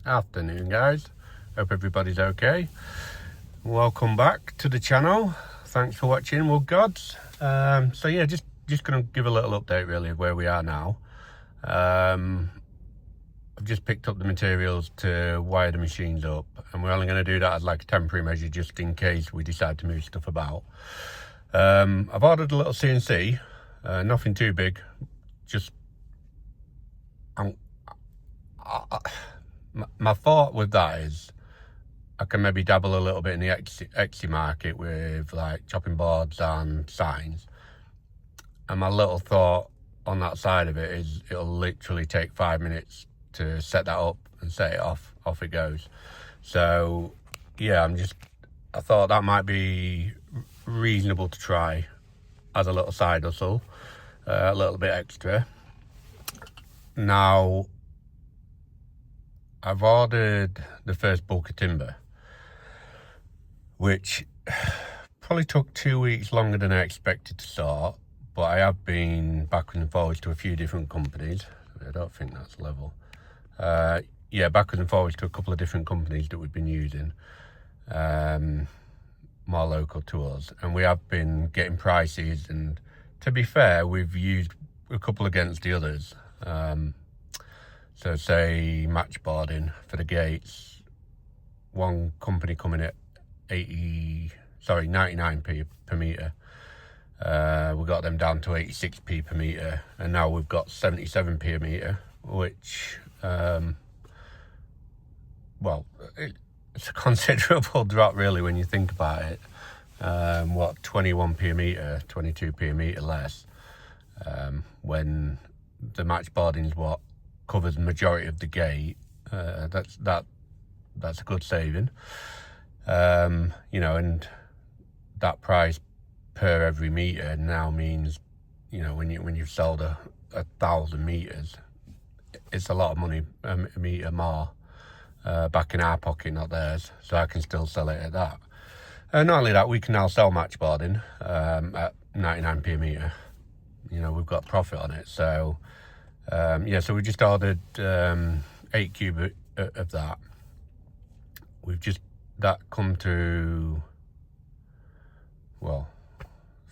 Afternoon, guys. Hope everybody's okay. Welcome back to the channel. Thanks for watching, Wood Gods. So yeah, just gonna give a little update really of where we are now. I've just picked up the materials to wire the machines up, and we're only going to do that as like a temporary measure just in case we decide to move stuff about. I've ordered a little CNC, nothing too big, just my thought with that is I can maybe dabble a little bit in the Etsy market with like chopping boards and signs. And my little thought on that side of it is it'll literally take 5 minutes to set that up and set it off it goes. So yeah, I thought that might be reasonable to try as a little side hustle, a little bit extra. Now, I've ordered the first bulk of timber, which probably took 2 weeks longer than I expected to sort, but I have been backwards and forwards to a few different companies. I don't think that's level. Yeah, backwards and forwards to a couple of different companies that we've been using, more local to us, and we have been getting prices, and to be fair, we've used a couple against the others. So say matchboarding for the gates, one company coming at 99p per metre. We got them down to 86p per metre, and now we've got 77p a metre, which, well, it's a considerable drop really when you think about it. 21p a metre, 22p a metre less, when the matchboarding's what covers the majority of the gate. That's a good saving. You know, and that price per every metre now means, you know, when you've sold 1,000 metres, it's a lot of money a metre more back in our pocket, not theirs, so I can still sell it at that. Not only that, we can now sell matchboarding at 99p a metre. You know, we've got profit on it. So yeah, so we just ordered 8 cube of that. That come to, well,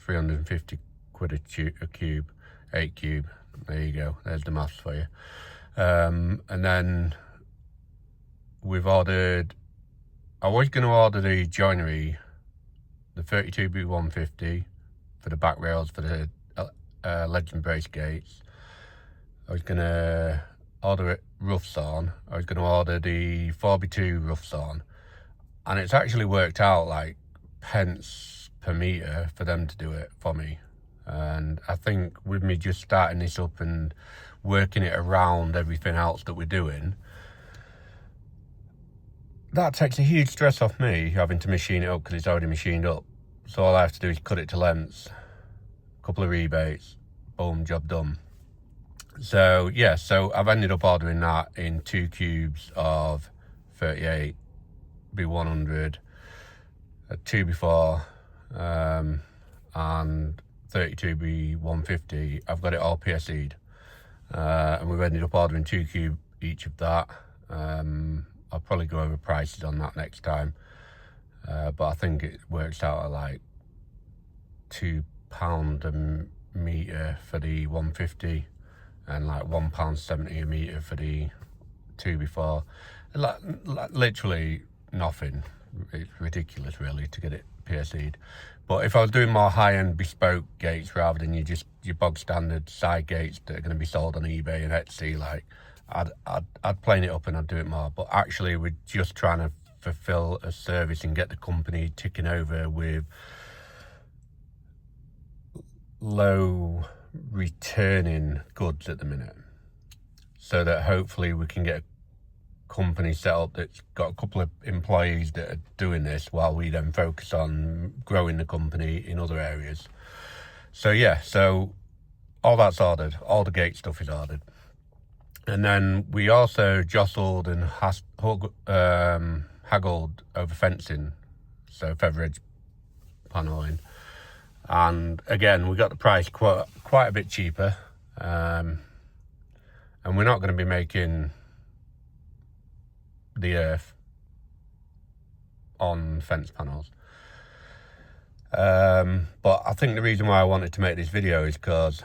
350 quid a cube, 8 cube. There you go, there's the maths for you. And then we've ordered, I was going to order the joinery, the 32B150 for the back rails for the ledge and brace gates. I was going to order it rough sawn. I was going to order the 4x2 rough sawn, and it's actually worked out like pence per metre for them to do it for me. And I think with me just starting this up and working it around everything else that we're doing, that takes a huge stress off me having to machine it up because it's already machined up. So all I have to do is cut it to lengths, a couple of rebates, boom, job done. So yeah, so I've ended up ordering that in 2 cubes of 38 B100, a 2x4, and 32 B150. I've got it all PSE'd, and we've ended up ordering 2 cube each of that. I'll probably go over prices on that next time, but I think it works out at like £2 a metre for the 150, and like £1.70 a metre for the 2x4. Like literally nothing. It's ridiculous really to get it PSE'd. But if I was doing more high-end bespoke gates rather than your bog standard side gates that are going to be sold on eBay and Etsy, like I'd plane it up and I'd do it more. But actually we're just trying to fulfill a service and get the company ticking over with low returning goods at the minute, so that hopefully we can get a company set up that's got a couple of employees that are doing this while we then focus on growing the company in other areas. So yeah, so all that's ordered, all the gate stuff is ordered. And then we also jostled and haggled over fencing, so feather edge paneling. And again, we got the price quite a bit cheaper, and we're not going to be making the earth on fence panels. But I think the reason why I wanted to make this video is because,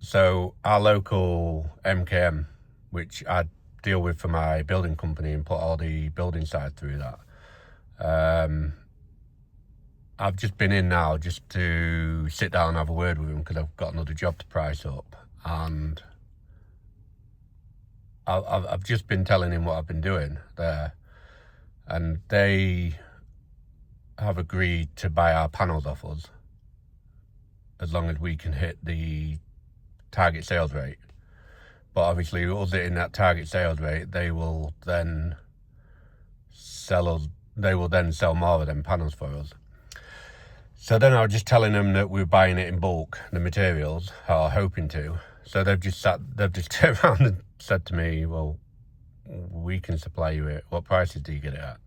so our local MKM, which I deal with for my building company and put all the building side through that, I've just been in now just to sit down and have a word with him because I've got another job to price up, and I've just been telling him what I've been doing there, and they have agreed to buy our panels off us as long as we can hit the target sales rate. But obviously us hitting that target sales rate, they will then sell more of them panels for us. So then I was just telling them that we're buying it in bulk, the materials, or hoping to. So they've just turned around and said to me, well, we can supply you it. What prices do you get it at?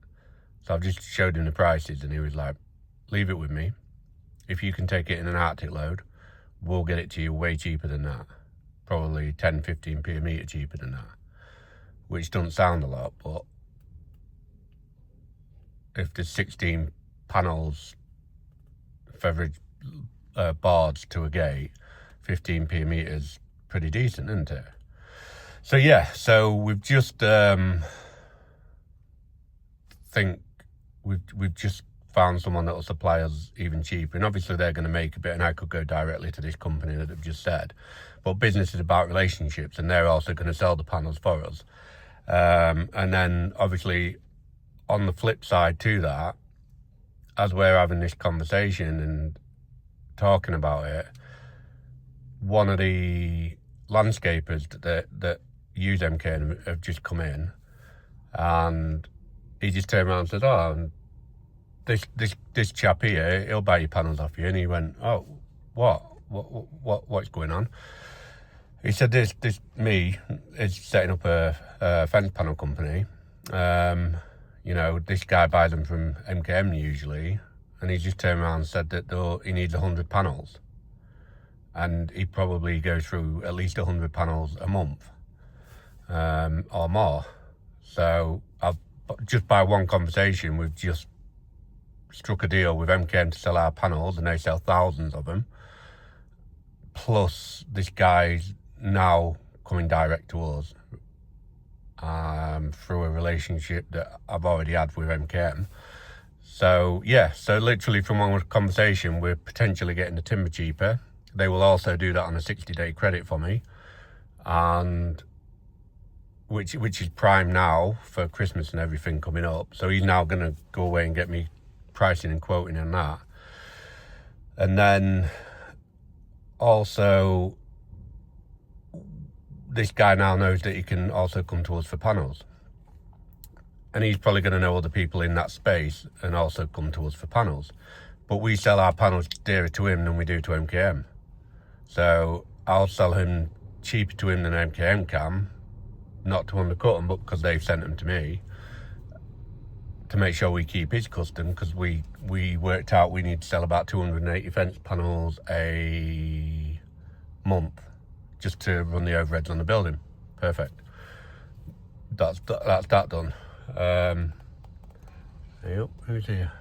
So I've just showed him the prices, and he was like, leave it with me. If you can take it in an Arctic load, we'll get it to you way cheaper than that. Probably 10-15p a metre cheaper than that. Which doesn't sound a lot, but if there's 16 panels, feathered boards to a gate, 15p a metre is pretty decent, isn't it? So yeah, so we've just we've just found someone that will supply us even cheaper, and obviously they're going to make a bit, and I could go directly to this company that I've just said, but business is about relationships, and they're also going to sell the panels for us. And then obviously on the flip side to that, as we're having this conversation and talking about it, one of the landscapers that use MK have just come in, and he just turned around and said, oh, this chap here, he'll buy your panels off you. And he went, oh, what's going on? He said, this me is setting up a fence panel company. You know, this guy buys them from MKM usually, and he just turned around and said that he needs 100 panels, and he probably goes through at least 100 panels a month, or more. So just by one conversation, we've just struck a deal with MKM to sell our panels, and they sell thousands of them. Plus, this guy's now coming direct to us through a relationship that I've already had with MKM. So yeah, so literally from one conversation, we're potentially getting the timber cheaper. They will also do that on a 60-day credit for me, and which is prime now for Christmas and everything coming up. So he's now going to go away and get me pricing and quoting on that. And then also, this guy now knows that he can also come to us for panels. And he's probably going to know other people in that space and also come to us for panels. But we sell our panels dearer to him than we do to MKM. So I'll sell him cheaper to him than MKM can, not to undercut them, but because they've sent them to me, to make sure we keep his custom, because we worked out we need to sell about 280 fence panels a month just to run the overheads on the building. Perfect. That's that done. Hey up, who's here?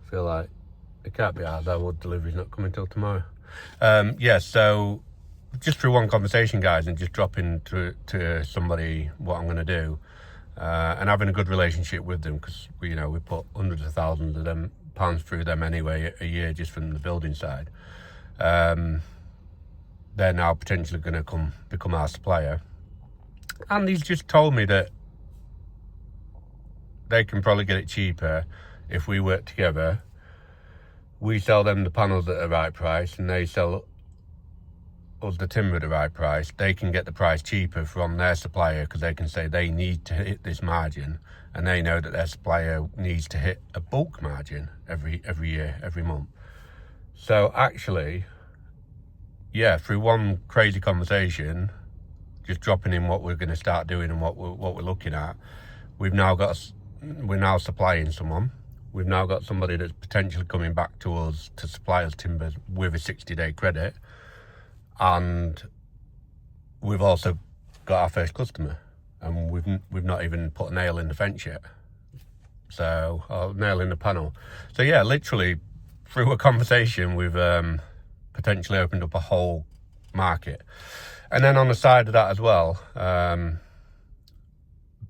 I feel like it can't be ours. Our wood delivery's not coming till tomorrow. Yeah, so just through one conversation, guys, and just dropping to somebody what I'm going to do, and having a good relationship with them, because we put hundreds of thousands of them pounds through them anyway a year just from the building side. They're now potentially going to become our supplier, and he's just told me that they can probably get it cheaper if we work together. We sell them the panels at the right price, and they sell us the timber at the right price. They can get the price cheaper from their supplier because they can say they need to hit this margin, and they know that their supplier needs to hit a bulk margin every year, every month. So actually, yeah, through one crazy conversation, just dropping in what we're going to start doing and what we're looking at, we're now supplying someone. We've now got somebody that's potentially coming back to us to supply us timber with a 60-day credit. And we've also got our first customer. and we've not even put a nail in the fence yet. So, nail in the panel. So yeah, literally through a conversation, we've potentially opened up a whole market. And then on the side of that as well,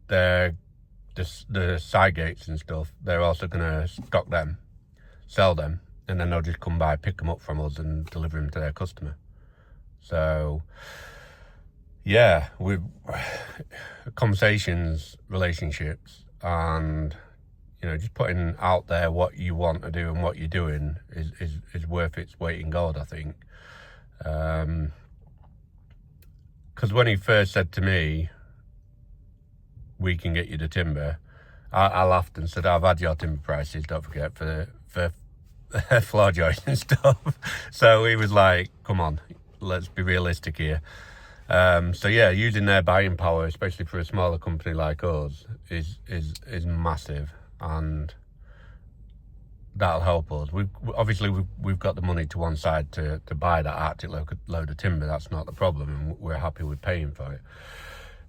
the side gates and stuff, they're also going to stock them, sell them, and then they'll just come by, pick them up from us and deliver them to their customer. So yeah, we've conversations, relationships, and just putting out there what you want to do and what you're doing is worth its weight in gold, I think. Because when he first said to me, we can get you the timber, I laughed and said, I've had your timber prices, don't forget, for floor joists and stuff. So he was like, come on, let's be realistic here. So yeah, using their buying power, especially for a smaller company like us, is massive, and that'll help us. We've got the money to one side to buy that Arctic load of timber. That's not the problem, and we're happy with paying for it.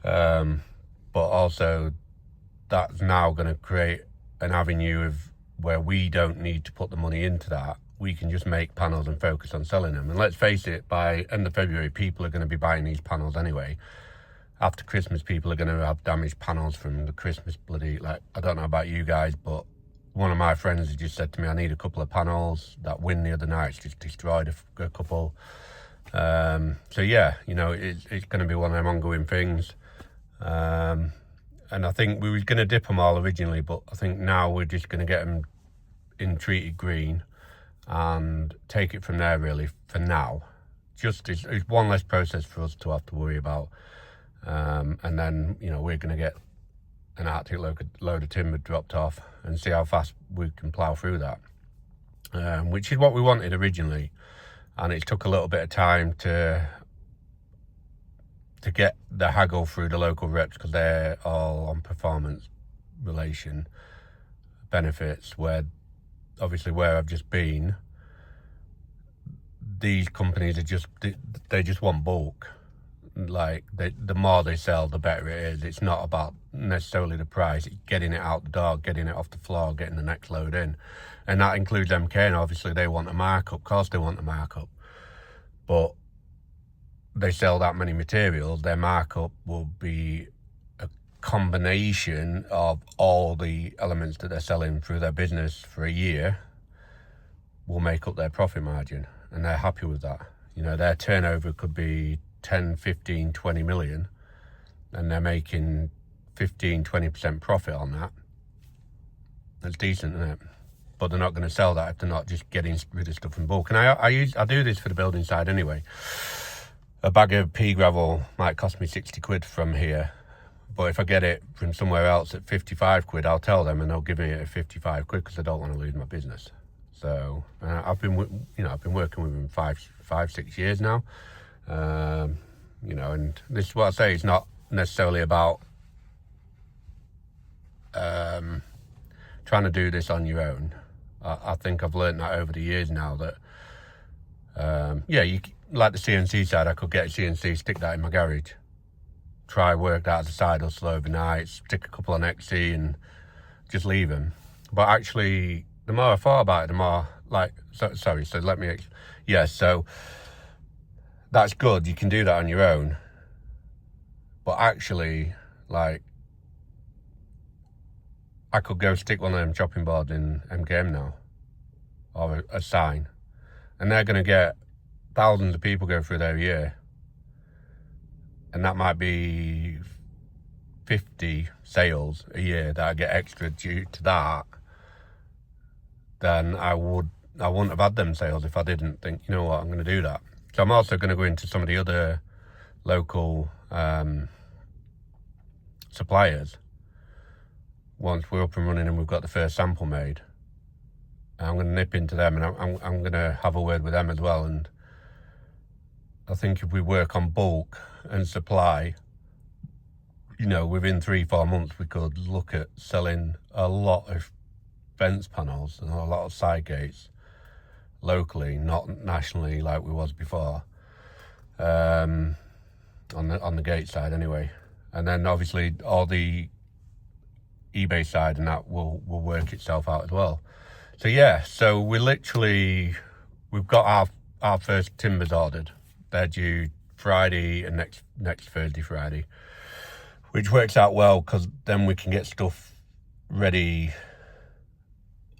But also, that's now going to create an avenue of where we don't need to put the money into that. We can just make panels and focus on selling them. And let's face it, by end of February, people are going to be buying these panels anyway. After Christmas, people are going to have damaged panels from the Christmas bloody, I don't know about you guys, but one of my friends has just said to me, I need a couple of panels. That wind the other night's just destroyed a couple. So yeah, it's going to be one of them ongoing things. And I think we was going to dip them all originally, but I think now we're just going to get them in treated green and take it from there, really, for now. Just it's one less process for us to have to worry about. And then, we're going to get an Arctic load of timber dropped off and see how fast we can plough through that, which is what we wanted originally. And it took a little bit of time to get the haggle through the local reps, because they're all on performance relation benefits, where obviously where I've just been, these companies they just want bulk. The more they sell, the better it is. It's not about necessarily the price, it's getting it out the door, getting it off the floor, getting the next load in. And that includes MK, and obviously they want a markup. Of course they want a markup, but they sell that many materials, their markup will be a combination of all the elements that they're selling through their business for a year will make up their profit margin, and they're happy with that. Their turnover could be 10, 15, 20 million, and they're making 15-20% profit on that. That's decent, isn't it? But they're not going to sell that if they're not just getting rid of stuff in bulk. And I do this for the building side anyway. A bag of pea gravel might cost me 60 quid from here, but if I get it from somewhere else at 55 quid, I'll tell them and they'll give me it at 55 quid because I don't want to lose my business. So I've been working with them 5-6 years now. And this is what I say, it's not necessarily about trying to do this on your own. I think I've learned that over the years now that, you like the CNC side, I could get a CNC, stick that in my garage, try work that as a side hustle overnight, stick a couple on XC and just leave them. But actually, the more I thought about it, the more, so that's good, you can do that on your own. But actually, I could go stick one of them chopping boards in MKM now, or a sign, and they're going to get thousands of people go through there a year, and that might be 50 sales a year that I get extra due to that. Then I wouldn't have had them sales if I didn't think, I'm going to do that. So I'm also going to go into some of the other local suppliers once we're up and running and we've got the first sample made. I'm going to nip into them, and I'm going to have a word with them as well. And I think if we work on bulk and supply, within 3-4 months, we could look at selling a lot of fence panels and a lot of side gates locally, not nationally like we was before, on the gate side anyway. And then obviously all the eBay side and that will work itself out as well. So yeah, so we've got our first timbers ordered. They're due Friday and next Thursday, Friday, which works out well because then we can get stuff ready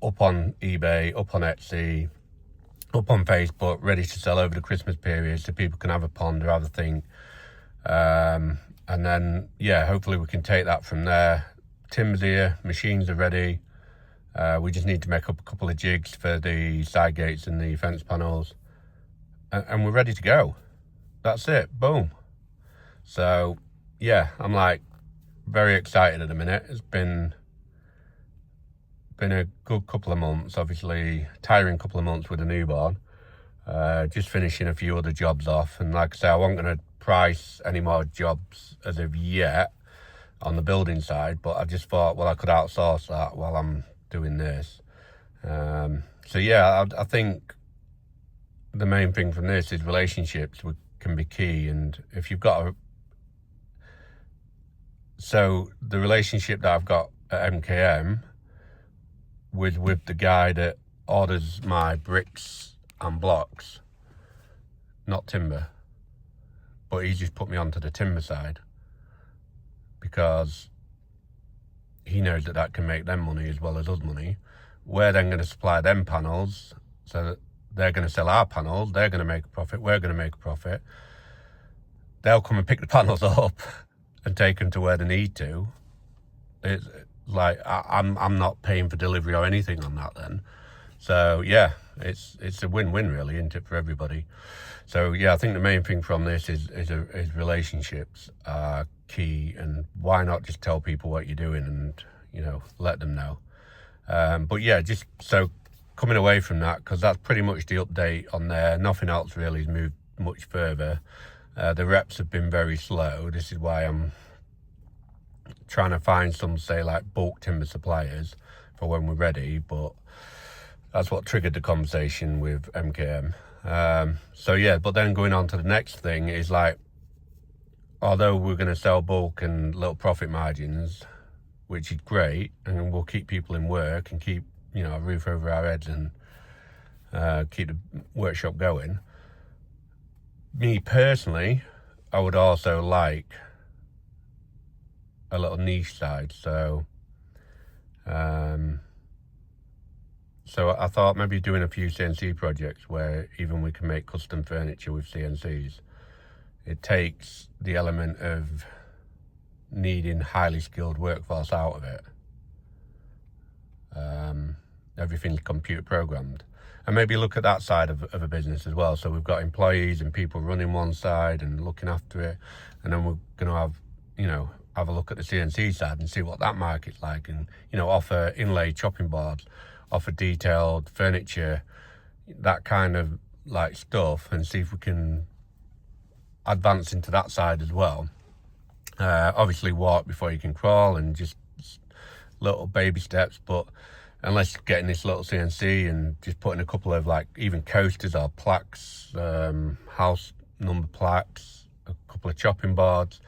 up on eBay, up on Etsy, up on Facebook, ready to sell over the Christmas period, so people can have a ponder, have a think. And then, yeah, hopefully we can take that from there. Tim's here, machines are ready. We just need to make up a couple of jigs for the side gates and the fence panels. And we're ready to go. That's it, boom. So, yeah, I'm like very excited at the minute. It's been a good couple of months, obviously tiring couple of months with a newborn. Just finishing a few other jobs off. And like I say, I wasn't going to price any more jobs as of yet on the building side, but I just thought, well, I could outsource that while I'm doing this. So yeah, I think the main thing from this is relationships can be key. And if you've got so the relationship that I've got at MKM with the guy that orders my bricks and blocks, not timber, but he just put me onto the timber side because he knows that can make them money as well as us money. We're then going to supply them panels, so that they're going to sell our panels, they're going to make a profit, we're going to make a profit. They'll come and pick the panels up and take them to where they need to. It's like I'm not paying for delivery or anything on that then. So yeah, it's a win-win really, isn't it, for everybody? So yeah, I think the main thing from this is relationships are key, and why not just tell people what you're doing and let them know. But yeah, just so coming away from that, because that's pretty much the update on there. Nothing else really has moved much further. The reps have been very slow. This is why I'm trying to find some, say, like bulk timber suppliers for when we're ready, but that's what triggered the conversation with MKM. So yeah, but then going on to the next thing is like, although we're going to sell bulk and little profit margins, which is great, and we'll keep people in work and keep a roof over our heads and keep the workshop going. Me personally, I would also like a little niche side. So I thought maybe doing a few CNC projects where even we can make custom furniture with CNCs. It takes the element of needing highly skilled workforce out of it. Everything's computer programmed. And maybe look at that side of a business as well. So we've got employees and people running one side and looking after it. And then we're going to have a look at the CNC side and see what that market's like, and offer inlay chopping boards, offer detailed furniture, that kind of like stuff, and see if we can advance into that side as well. Obviously walk before you can crawl, and just little baby steps, but unless you're getting this little CNC and just putting a couple of like even coasters or plaques, house number plaques, a couple of chopping boards,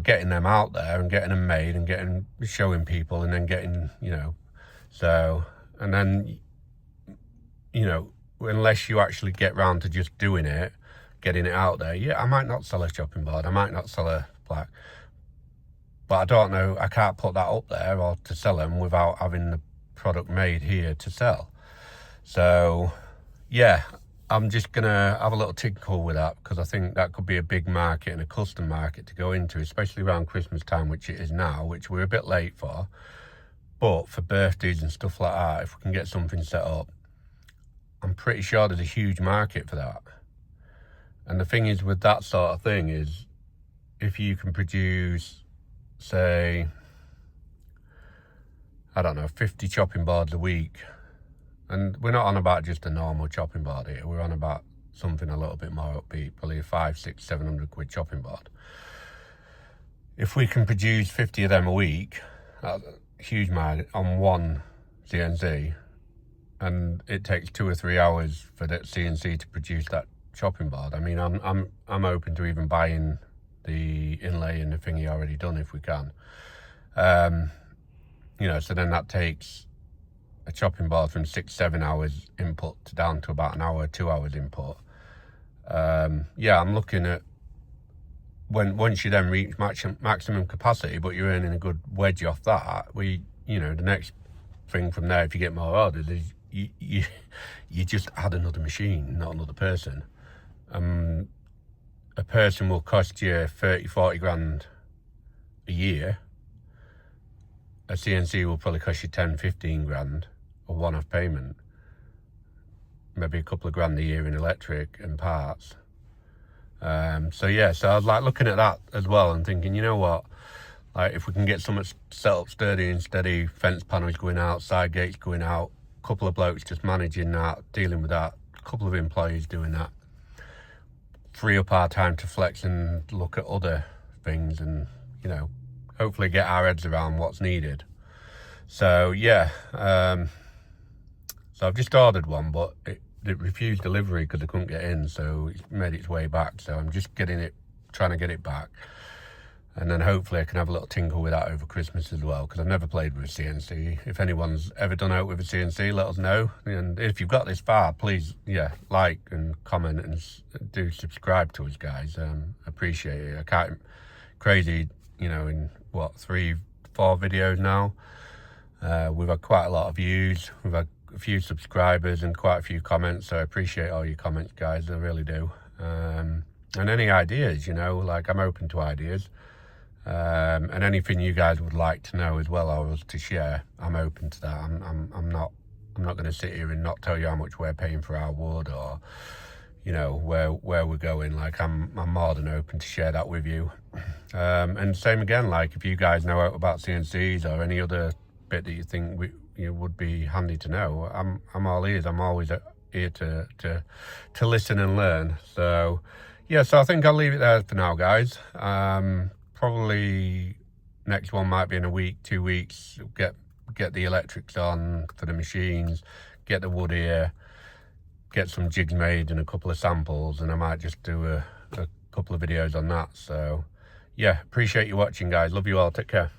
getting them out there and getting them made and showing people, and then getting, so, and then, unless you actually get round to just doing it, getting it out there, yeah, I might not sell a chopping board, I might not sell a plaque, but I don't know, I can't put that up there or to sell them without having the product made here to sell. So yeah, I'm just gonna have a little tinkle with that, because I think that could be a big market and a custom market to go into, especially around Christmas time, which it is now, which we're a bit late for. But for birthdays and stuff like that, if we can get something set up, I'm pretty sure there's a huge market for that. And the thing is with that sort of thing is, if you can produce, say, I don't know, 50 chopping boards a week, and we're not on about just a normal chopping board here, we're on about something a little bit more upbeat, probably a 500, 600, 700 quid chopping board. If we can produce 50 of them a week, that's a huge margin on one CNC, and it takes 2 or 3 hours for that CNC to produce that chopping board. I mean, I'm open to even buying the inlay and the thingy already done if we can. You know, so then that takes a chopping board from 6-7 hours input to down to about an hour, 2 hours input. Yeah, I'm looking at once you then reach maximum capacity, but you're earning a good wedge off that, you know, the next thing from there, if you get more orders, is you just add another machine, not another person. A person will cost you 30-40 grand a year. A CNC will probably cost you 10-15 grand, a one-off payment. Maybe a couple of grand a year in electric and parts. So yeah, so I was like looking at that as well and thinking, you know what, like if we can get something set up sturdy and steady, fence panels going out, side gates going out, a couple of blokes just managing that, dealing with that, a couple of employees doing that, free up our time to flex and look at other things and, you know, hopefully get our heads around what's needed. So yeah, so I've just ordered one, but it refused delivery because I couldn't get in, so it's made its way back. So I'm just trying to get it back, and then hopefully I can have a little tinkle with that over Christmas as well, because I've never played with a CNC. If anyone's ever done out with a CNC, let us know. And if you've got this far, please, yeah, like and comment and do subscribe to us, guys. Appreciate it. I can't, crazy, you know, in what, 3-4 videos now. We've had quite a lot of views. We've had a few subscribers and quite a few comments, so I appreciate all your comments, guys. I really do. And any ideas, you know, like I'm open to ideas. And anything you guys would like to know as well, or us to share, I'm open to that. I'm not going to sit here and not tell you how much we're paying for our wood, or, you know, where we're going. Like I'm more than open to share that with you. And same again, like if you guys know about CNCs or any other bit that you think would be handy to know, I'm all ears. I'm always here to listen and learn. So yeah, so I think I'll leave it there for now, guys. Probably next one might be in a week, 2 weeks. Get the electrics on for the machines, get the wood here, get some jigs made and a couple of samples, and I might just do a couple of videos on that. So yeah, appreciate you watching, guys. Love you all. Take care.